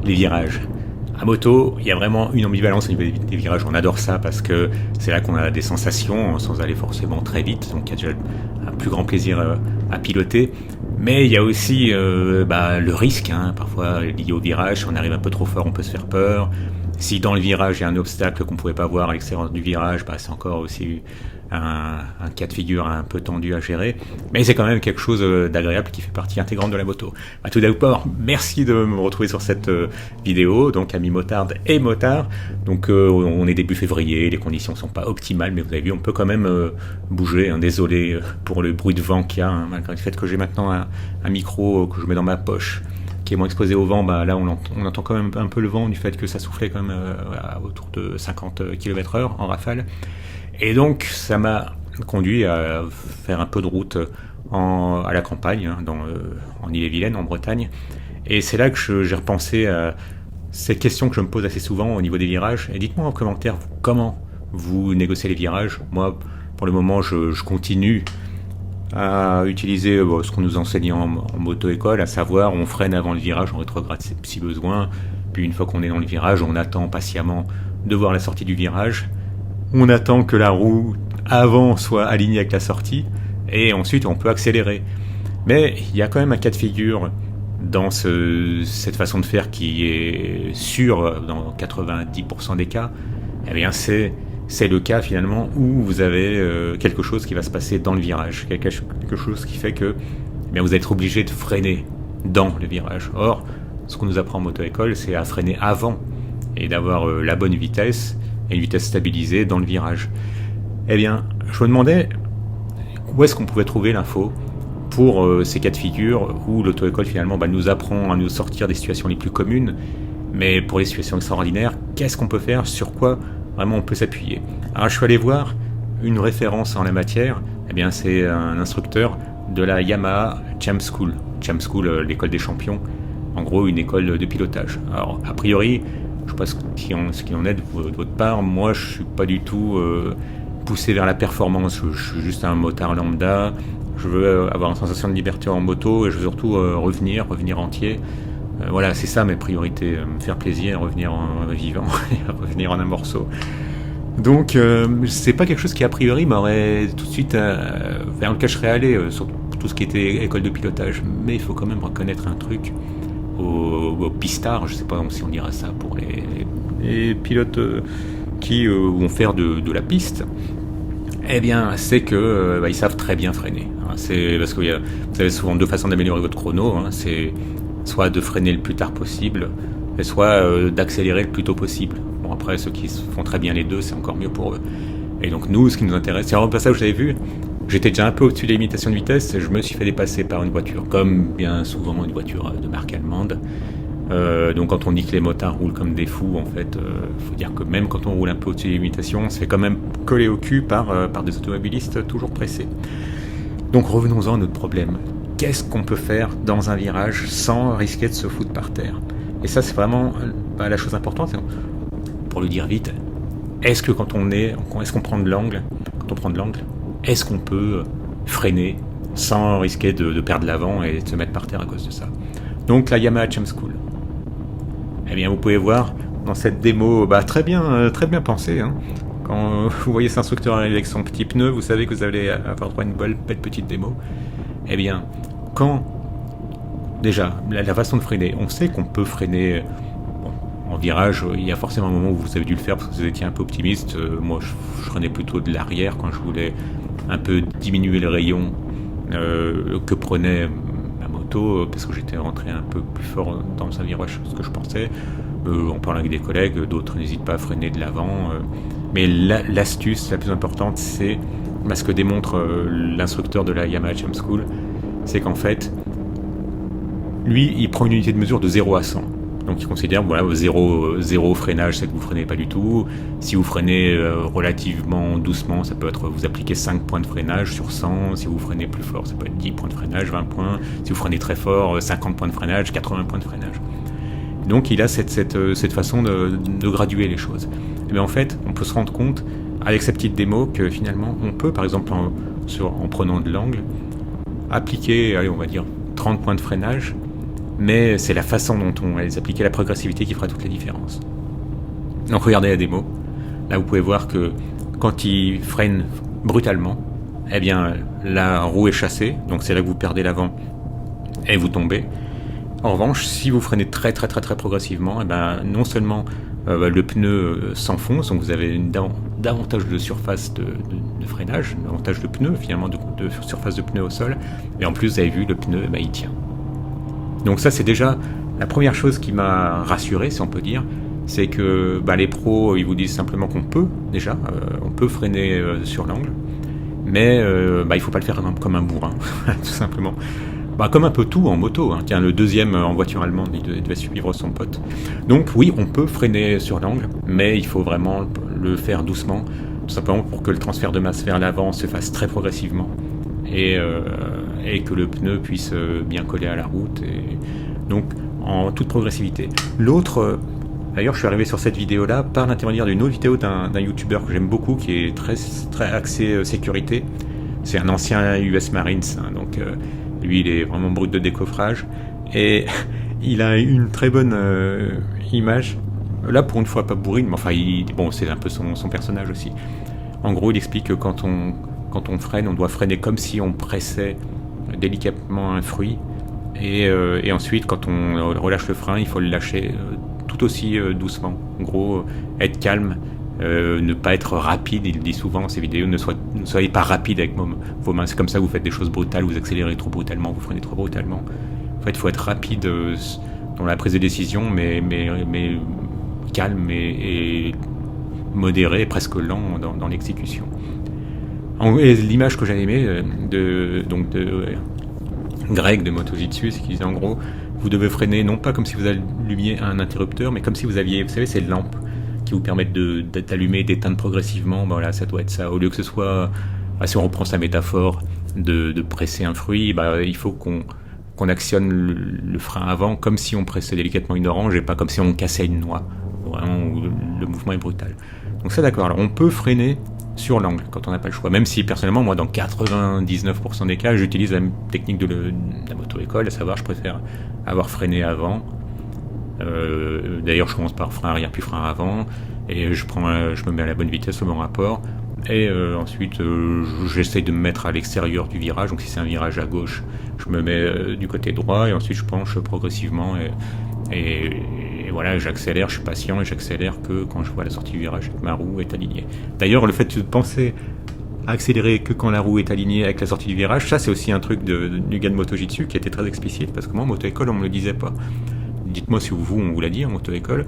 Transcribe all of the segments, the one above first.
les virages. À moto, il y a vraiment une ambivalence au niveau des virages. On adore ça parce que c'est là qu'on a des sensations sans aller forcément très vite. Donc il y a déjà un plus grand plaisir à piloter. Mais il y a aussi le risque, parfois lié au virage. Si on arrive un peu trop fort, on peut se faire peur. Si dans le virage, il y a un obstacle qu'on ne pouvait pas voir à l'extérieur du virage, c'est encore aussi un cas de figure un peu tendu à gérer. Mais c'est quand même quelque chose d'agréable qui fait partie intégrante de la moto. Tout d'abord, merci de me retrouver sur cette vidéo, donc amis motardes et motards. Donc on est début février, les conditions sont pas optimales, mais vous avez vu, on peut quand même bouger. Désolé pour le bruit de vent qu'il y a, malgré le fait que j'ai maintenant un micro que je mets dans ma poche, qui est moins exposé au vent. Là on entend quand même un peu le vent du fait que ça soufflait quand même autour de 50 km/h en rafale. Et donc ça m'a conduit à faire un peu de route à la campagne, en Ille-et-Vilaine, en Bretagne. Et c'est là que j'ai repensé à cette question que je me pose assez souvent au niveau des virages. Et dites-moi en commentaire comment vous négociez les virages. Moi, pour le moment, je continue à utiliser ce qu'on nous enseigne en moto-école, à savoir on freine avant le virage, on rétrograde si besoin. Puis une fois qu'on est dans le virage, on attend patiemment de voir la sortie du virage. On attend que la roue avant soit alignée avec la sortie, et ensuite on peut accélérer. Mais il y a quand même un cas de figure dans cette façon de faire qui est sûr dans 90% des cas. Eh bien c'est le cas finalement où vous avez quelque chose qui va se passer dans le virage, quelque chose qui fait que vous allez être obligé de freiner dans le virage. Or, ce qu'on nous apprend en moto-école, c'est à freiner avant et d'avoir la bonne vitesse et une vitesse stabilisée dans le virage. Eh bien, je me demandais où est-ce qu'on pouvait trouver l'info pour ces cas de figure où l'auto-école finalement nous apprend à nous sortir des situations les plus communes, mais pour les situations extraordinaires, qu'est-ce qu'on peut faire, sur quoi vraiment on peut s'appuyer. Alors je suis allé voir une référence en la matière. Eh bien c'est un instructeur de la Yamaha Champ School. Champ School, l'école des champions, en gros une école de pilotage. Alors a priori, je ne sais pas ce qu'il en est de votre part. Moi, je ne suis pas du tout poussé vers la performance. Je suis juste un motard lambda. Je veux avoir une sensation de liberté en moto et je veux surtout revenir entier. Voilà, c'est ça mes priorités. Me faire plaisir, revenir vivant et revenir en un morceau. Donc, c'est pas quelque chose qui, a priori, m'aurait tout de suite vers lequel je serais allé, sur tout ce qui était école de pilotage. Mais il faut quand même reconnaître un truc. Aux pistards, je sais pas si on dira ça pour les pilotes qui vont faire de la piste, eh bien c'est que ils savent très bien freiner. C'est parce que vous avez souvent deux façons d'améliorer votre chrono, c'est soit de freiner le plus tard possible, et soit d'accélérer le plus tôt possible. Bon, après ceux qui font très bien les deux, c'est encore mieux pour eux. Et donc nous, ce qui nous intéresse, c'est un passage, vous avez vu, j'étais déjà un peu au-dessus des limitations de vitesse, je me suis fait dépasser par une voiture, comme bien souvent une voiture de marque allemande. Donc quand on dit que les motards roulent comme des fous, en fait, faut dire que même quand on roule un peu au-dessus des limitations, on se fait quand même coller au cul par des automobilistes toujours pressés. Donc revenons-en à notre problème. Qu'est-ce qu'on peut faire dans un virage sans risquer de se foutre par terre? Et ça, c'est vraiment la chose importante. Pour le dire vite, est-ce qu'on prend de l'angle? Quand on prend de l'angle, est-ce qu'on peut freiner sans risquer de perdre l'avant et de se mettre par terre à cause de ça? Donc la Yamaha Champ School. Eh bien vous pouvez voir dans cette démo très bien pensée. Quand vous voyez cet instructeur arriver avec son petit pneu, vous savez que vous allez avoir droit à une belle petite démo. Eh bien, quand déjà la façon de freiner, on sait qu'on peut freiner en virage, il y a forcément un moment où vous avez dû le faire parce que vous étiez un peu optimiste. Moi je freinais plutôt de l'arrière quand je voulais un peu diminuer le rayon que prenait ma moto, parce que j'étais rentré un peu plus fort dans un virage que ce que je pensais. En parlant avec des collègues, d'autres n'hésitent pas à freiner de l'avant. Mais l'astuce la plus importante, c'est ce que démontre l'instructeur de la Yamaha Champ School, c'est qu'en fait, lui, il prend une unité de mesure de 0 à 100. Donc il considère, zéro freinage, c'est que vous freinez pas du tout. Si vous freinez relativement doucement, ça peut être, vous appliquez 5 points de freinage sur 100. Si vous freinez plus fort, ça peut être 10 points de freinage, 20 points. Si vous freinez très fort, 50 points de freinage, 80 points de freinage. Donc il a cette façon de graduer les choses. Et bien en fait, on peut se rendre compte, avec cette petite démo, que finalement, on peut, par exemple, en prenant de l'angle, appliquer, on va dire, 30 points de freinage, mais c'est la façon dont on va les appliquer, la progressivité qui fera toute la différence. Donc regardez la démo, là vous pouvez voir que quand il freine brutalement, eh bien la roue est chassée, donc c'est là que vous perdez l'avant et vous tombez. En revanche, si vous freinez très progressivement, eh ben, non seulement le pneu s'enfonce, donc vous avez davantage de surface de freinage, davantage de pneus finalement, de surface de pneu au sol, et en plus vous avez vu le pneu, il tient. Donc ça c'est déjà la première chose qui m'a rassuré, si on peut dire, c'est que les pros ils vous disent simplement qu'on peut déjà, on peut freiner sur l'angle, mais il faut pas le faire comme un bourrin, tout simplement. Comme un peu tout en moto, hein. Tiens, le deuxième en voiture allemande, il devait suivre son pote. Donc oui, on peut freiner sur l'angle, mais il faut vraiment le faire doucement, tout simplement pour que le transfert de masse vers l'avant se fasse très progressivement et que le pneu puisse bien coller à la route, et donc en toute progressivité. L'autre, d'ailleurs je suis arrivé sur cette vidéo-là par l'intermédiaire d'une autre vidéo d'un youtubeur que j'aime beaucoup, qui est très axé sécurité. C'est un ancien US Marines, hein, donc lui il est vraiment brut de décoffrage, et il a une très bonne image, là pour une fois pas bourrine, mais enfin c'est un peu son personnage aussi. En gros il explique que quand on freine, on doit freiner comme si on pressait délicatement un fruit, et ensuite quand on relâche le frein, il faut le lâcher tout aussi doucement. En gros, être calme, ne pas être rapide. Il dit souvent dans ses vidéos, ne soyez pas rapide avec vos mains, c'est comme ça que vous faites des choses brutales, vous accélérez trop brutalement, vous freinez trop brutalement. En fait, il faut être rapide dans la prise de décision, mais calme et modéré, presque lent dans l'exécution. Et l'image que j'ai aimée de Greg de MotoJitsu, c'est qu'il disait en gros, vous devez freiner non pas comme si vous allumiez un interrupteur, mais comme si vous aviez, vous savez, ces lampes qui vous permettent d'allumer et d'éteindre progressivement. Voilà, ça doit être ça. Au lieu que ce soit, si on reprend sa métaphore de presser un fruit, il faut qu'on actionne le frein avant comme si on pressait délicatement une orange et pas comme si on cassait une noix, vraiment où le mouvement est brutal. Donc ça, d'accord. Alors on peut freiner sur l'angle quand on n'a pas le choix, même si personnellement moi dans 99% des cas j'utilise la technique de la moto-école, à savoir je préfère avoir freiné avant. D'ailleurs je commence par frein arrière puis frein avant, et je me mets à la bonne vitesse, le bon rapport, et ensuite j'essaye de me mettre à l'extérieur du virage. Donc si c'est un virage à gauche, je me mets du côté droit, et ensuite je penche progressivement, et voilà, j'accélère, je suis patient et j'accélère que quand je vois la sortie du virage et que ma roue est alignée. D'ailleurs, le fait de penser à accélérer que quand la roue est alignée avec la sortie du virage, ça c'est aussi un truc du gars de MotoJitsu qui était très explicite, parce que moi en moto-école on me le disait pas. Dites-moi si on vous l'a dit en moto-école.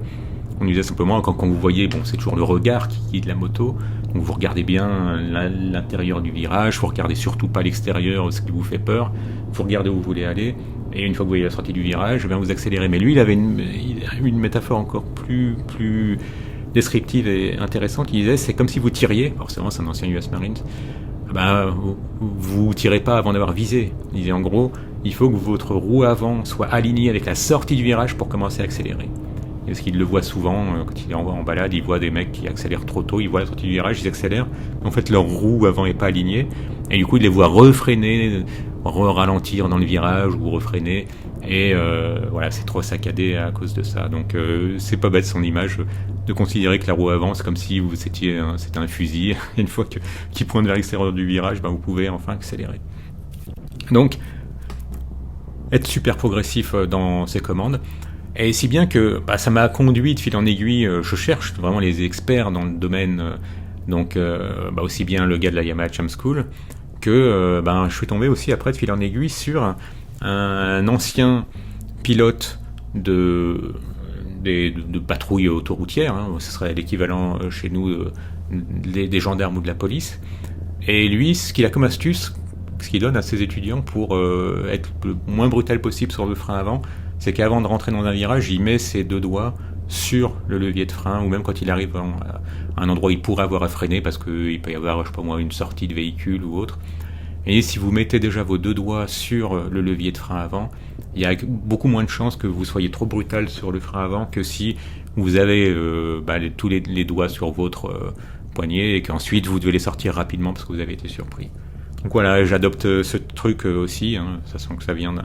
On nous disait simplement quand vous voyez, c'est toujours le regard qui guide la moto, donc vous regardez bien l'intérieur du virage, vous regardez surtout pas l'extérieur, ce qui vous fait peur, vous regardez où vous voulez aller, et une fois que vous voyez la sortie du virage, vous accélérez. Mais lui il avait une métaphore encore plus descriptive et intéressante. Il disait c'est comme si vous tiriez, forcément c'est un ancien US Marines, vous tirez pas avant d'avoir visé. Il disait en gros, il faut que votre roue avant soit alignée avec la sortie du virage pour commencer à accélérer. Parce qu'il le voit souvent, quand il est en balade, il voit des mecs qui accélèrent trop tôt, il voit la sortie du virage, ils accélèrent, en fait leur roue avant est pas alignée, et du coup il les voit refreiner, ralentir dans le virage ou refreiner, et voilà, c'est trop saccadé à cause de ça. Donc c'est pas bête son image de considérer que la roue avant c'est comme si c'était un fusil, une fois qu'il pointe vers l'extérieur du virage, vous pouvez enfin accélérer. Donc être super progressif dans ses commandes. Et si bien que ça m'a conduit de fil en aiguille, je cherche vraiment les experts dans le domaine, donc aussi bien le gars de la Yamaha Champ School, que je suis tombé aussi après de fil en aiguille sur un ancien pilote de patrouille autoroutière, ce serait l'équivalent chez nous des gendarmes ou de la police. Et lui, ce qu'il a comme astuce, ce qu'il donne à ses étudiants pour être le moins brutal possible sur le frein avant, c'est qu'avant de rentrer dans un virage, il met ses deux doigts sur le levier de frein, ou même quand il arrive à un endroit où il pourrait avoir à freiner, parce qu'il peut y avoir, une sortie de véhicule ou autre. Et si vous mettez déjà vos deux doigts sur le levier de frein avant, il y a beaucoup moins de chances que vous soyez trop brutal sur le frein avant que si vous avez tous les doigts sur votre poignet, et qu'ensuite vous devez les sortir rapidement parce que vous avez été surpris. Donc voilà, j'adopte ce truc aussi, ça sent que ça vient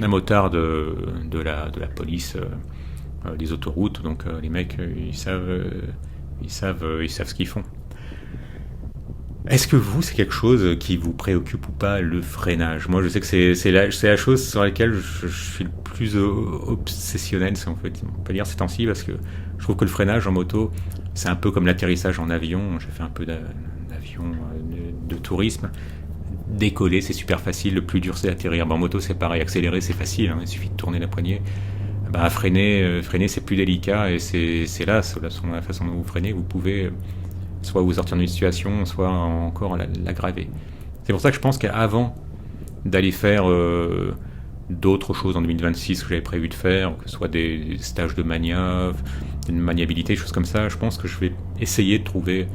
un motard de la police des autoroutes, donc les mecs ils savent ce qu'ils font. Est-ce que vous, c'est quelque chose qui vous préoccupe ou pas, le freinage? Moi, je sais que c'est la chose sur laquelle je suis le plus obsessionnel, si on peut dire ces temps-ci, parce que je trouve que le freinage en moto, c'est un peu comme l'atterrissage en avion. J'ai fait un peu d'avion de tourisme. Décoller, c'est super facile. Le plus dur, c'est d'atterrir. En moto, c'est pareil. Accélérer, c'est facile. Il suffit de tourner la poignée. Freiner, c'est plus délicat. Et c'est là, la façon dont vous freinez, vous pouvez soit vous sortir d'une situation, soit encore l'aggraver. C'est pour ça que je pense qu'avant d'aller faire d'autres choses en 2026 que j'avais prévu de faire, que ce soit des stages de manœuvre, une maniabilité, des choses comme ça, je pense que je vais essayer de trouver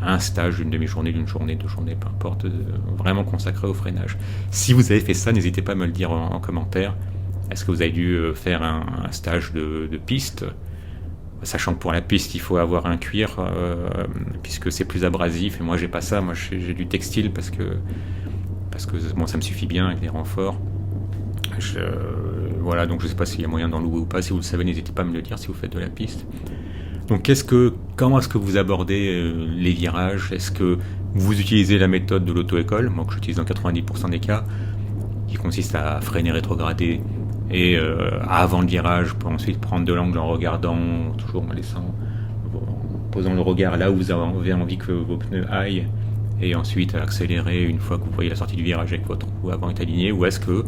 un stage d'une demi-journée, d'une journée, 2 journées, peu importe, vraiment consacré au freinage. Si vous avez fait ça, n'hésitez pas à me le dire en commentaire. Est-ce que vous avez dû faire un stage de piste ? Sachant que pour la piste, il faut avoir un cuir, puisque c'est plus abrasif, et moi j'ai pas ça, moi j'ai du textile parce que moi ça me suffit bien avec les renforts. Voilà, donc je sais pas s'il y a moyen d'en louer ou pas. Si vous le savez, n'hésitez pas à me le dire si vous faites de la piste. Donc comment est-ce que vous abordez les virages? Est-ce que vous utilisez la méthode de l'auto-école, moi que j'utilise dans 90% des cas, qui consiste à freiner rétrograder et avant le virage pour ensuite prendre de l'angle en regardant, toujours en posant le regard là où vous avez envie que vos pneus aillent, et ensuite accélérer une fois que vous voyez la sortie du virage avec votre roue avant est alignée? Ou est-ce que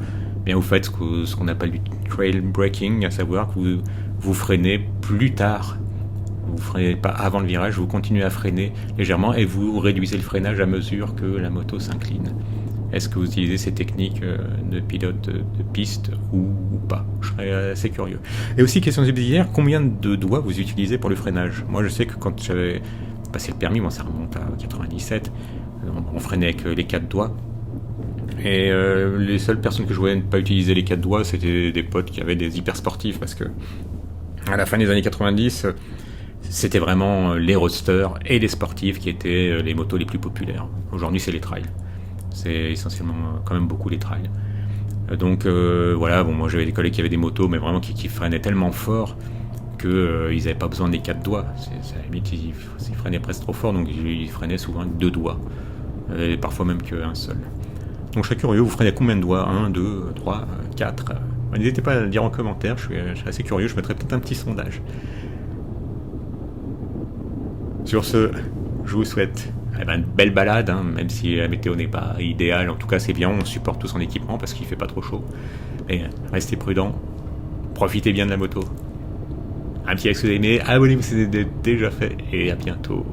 vous faites ce qu'on appelle du trail braking, à savoir que vous freinez plus tard? Vous freinez pas avant le virage, vous continuez à freiner légèrement et vous réduisez le freinage à mesure que la moto s'incline. Est-ce que vous utilisez ces techniques de pilote de piste ou pas? Je serais assez curieux. Et aussi, question subsidiaire, combien de doigts vous utilisez pour le freinage? Moi, je sais que quand j'avais passé le permis, moi ça remonte à 97, on freinait avec les 4 doigts. Et les seules personnes que je voyais ne pas utiliser les 4 doigts, c'était des potes qui avaient des hyper sportifs, parce que à la fin des années 90, c'était vraiment les roadsters et les sportifs qui étaient les motos les plus populaires. Aujourd'hui, c'est les trails. C'est essentiellement quand même beaucoup les trails. Donc voilà, moi j'avais des collègues qui avaient des motos, mais vraiment qui freinaient tellement fort qu'ils n'avaient pas besoin des 4 doigts. À la limite, ils freinaient presque trop fort, donc ils freinaient souvent avec 2 doigts. Et parfois même qu'un seul. Donc je serais curieux, vous freinez combien de doigts? 1, 2, 3, 4 N'hésitez pas à le dire en commentaire, je suis assez curieux, je mettrai peut-être un petit sondage. Sur ce, je vous souhaite une belle balade, même si la météo n'est pas idéale. En tout cas, c'est bien, on supporte tout son équipement parce qu'il fait pas trop chaud. Mais restez prudents, profitez bien de la moto. Un petit like si vous aimez, abonnez-vous si c'est déjà fait, et à bientôt.